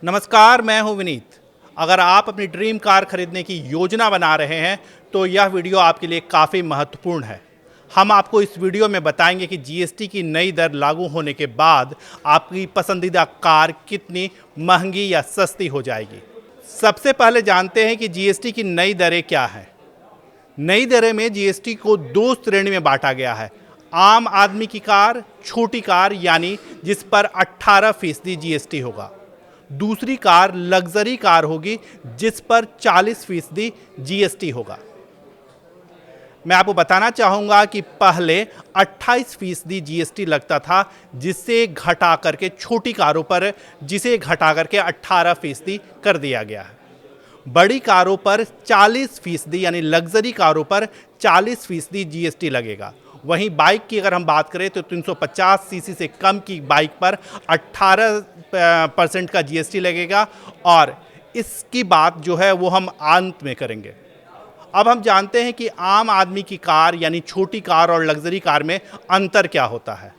नमस्कार, मैं हूं विनीत। अगर आप अपनी ड्रीम कार खरीदने की योजना बना रहे हैं तो यह वीडियो आपके लिए काफ़ी महत्वपूर्ण है। हम आपको इस वीडियो में बताएंगे कि जीएसटी की नई दर लागू होने के बाद आपकी पसंदीदा कार कितनी महंगी या सस्ती हो जाएगी। सबसे पहले जानते हैं कि जीएसटी की नई दरें क्या हैं। नई दरें में जीएसटी को दो श्रेणी में बांटा गया है। आम आदमी की कार, छोटी कार यानी जिस पर 18% जीएसटी होगा। दूसरी कार लग्जरी कार होगी जिस पर 40% जीएसटी होगा। मैं आपको बताना चाहूंगा कि पहले 28% जीएसटी लगता था, जिसे घटा करके छोटी कारों पर 18% कर दिया गया है। बड़ी कारों पर 40% यानी लग्जरी कारों पर 40% जीएसटी लगेगा। वहीं बाइक की अगर हम बात करें तो 350 सीसी से कम की बाइक पर 18% का जीएसटी लगेगा और इसकी बात जो है वो हम अंत में करेंगे। अब हम जानते हैं कि आम आदमी की कार यानी छोटी कार और लग्जरी कार में अंतर क्या होता है।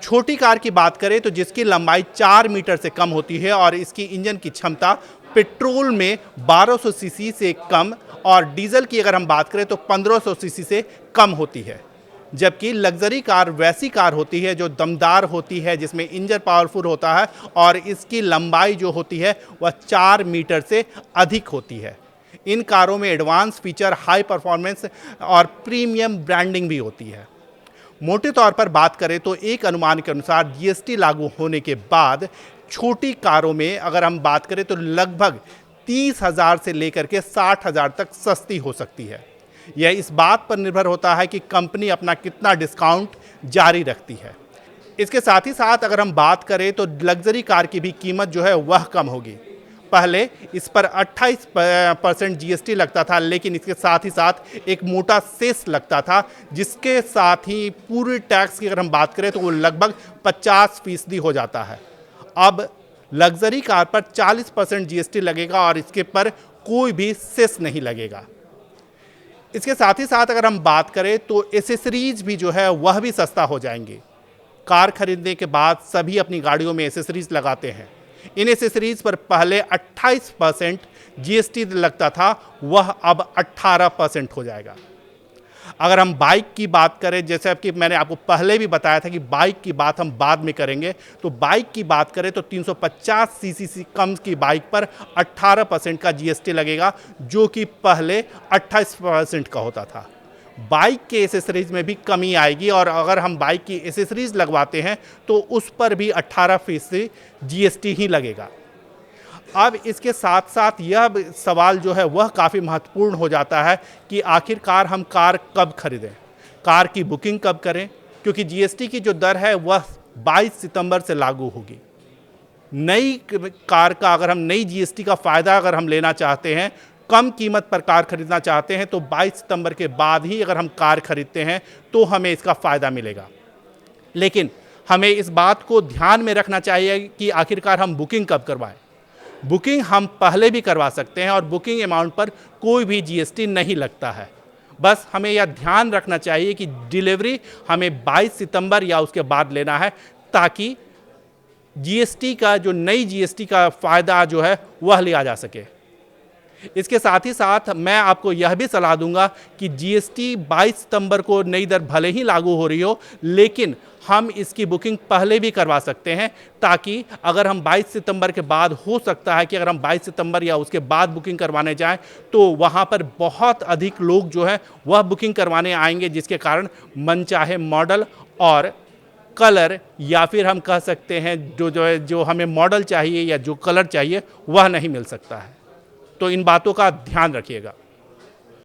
छोटी कार की बात करें तो जिसकी लंबाई 4 मीटर से कम होती है और इसकी इंजन की क्षमता पेट्रोल में 1200 सीसी से कम और डीजल की अगर हम बात करें तो 1500 सीसी से कम होती है। जबकि लग्जरी कार वैसी कार होती है जो दमदार होती है, जिसमें इंजन पावरफुल होता है और इसकी लंबाई जो होती है वह 4 मीटर से अधिक होती है। इन कारों में एडवांस फीचर, हाई परफॉर्मेंस और प्रीमियम ब्रांडिंग भी होती है। मोटे तौर पर बात करें तो एक अनुमान के अनुसार जीएसटी लागू होने के बाद छोटी कारों में अगर हम बात करें तो लगभग 30,000 से लेकर के 60,000 तक सस्ती हो सकती है। यह इस बात पर निर्भर होता है कि कंपनी अपना कितना डिस्काउंट जारी रखती है। इसके साथ ही साथ अगर हम बात करें तो लग्जरी कार की भी कीमत जो है वह कम होगी। पहले इस पर 28% जीएसटी लगता था, लेकिन इसके साथ ही साथ एक मोटा सेस लगता था, जिसके साथ ही पूरी टैक्स की अगर हम बात करें तो वो लगभग 50% हो जाता है। अब लग्जरी कार पर 40% जीएसटी लगेगा और इसके पर कोई भी सेस नहीं लगेगा। इसके साथ ही साथ अगर हम बात करें तो एसेसरीज भी जो है वह भी सस्ता हो जाएंगे। कार खरीदने के बाद सभी अपनी गाड़ियों में एसेसरीज लगाते हैं। इन एसेसरीज पर पहले 28% जीएसटी लगता था, वह अब 18% हो जाएगा। अगर हम बाइक की बात करें, जैसे कि मैंने आपको पहले भी बताया था कि बाइक की बात हम बाद में करेंगे, तो बाइक की बात करें तो 350 सीसी से कम की बाइक पर 18% का जीएसटी लगेगा, जो कि पहले 28% का होता था। बाइक के एसेसरीज में भी कमी आएगी और अगर हम बाइक की एसेसरीज लगवाते हैं तो उस पर भी 18% जीएसटी ही लगेगा। अब इसके साथ साथ यह सवाल जो है वह काफ़ी महत्वपूर्ण हो जाता है कि आखिरकार हम कार कब खरीदें, कार की बुकिंग कब करें, क्योंकि जीएसटी की जो दर है वह 22 सितंबर से लागू होगी। नई कार का अगर हम नई जीएसटी का फ़ायदा अगर हम लेना चाहते हैं, कम कीमत पर कार खरीदना चाहते हैं, तो 22 सितंबर के बाद ही अगर हम कार खरीदते हैं तो हमें इसका फ़ायदा मिलेगा। लेकिन हमें इस बात को ध्यान में रखना चाहिए कि आखिरकार हम बुकिंग कब करवाएं। बुकिंग हम पहले भी करवा सकते हैं और बुकिंग अमाउंट पर कोई भी जीएसटी नहीं लगता है। बस हमें यह ध्यान रखना चाहिए कि डिलीवरी हमें 22 सितंबर या उसके बाद लेना है, ताकि जीएसटी का जो नई जीएसटी का फ़ायदा जो है वह लिया जा सके। इसके साथ ही साथ मैं आपको यह भी सलाह दूंगा कि जीएसटी 22 सितंबर को नई दर भले ही लागू हो रही हो, लेकिन हम इसकी बुकिंग पहले भी करवा सकते हैं, ताकि अगर हम 22 सितंबर के बाद, हो सकता है कि अगर हम 22 सितंबर या उसके बाद बुकिंग करवाने जाएं तो वहां पर बहुत अधिक लोग जो है वह बुकिंग करवाने आएंगे, जिसके कारण मनचाहे मॉडल और कलर या फिर हम कह सकते हैं जो हमें मॉडल चाहिए या जो कलर चाहिए वह नहीं मिल सकता है। तो इन बातों का ध्यान रखिएगा।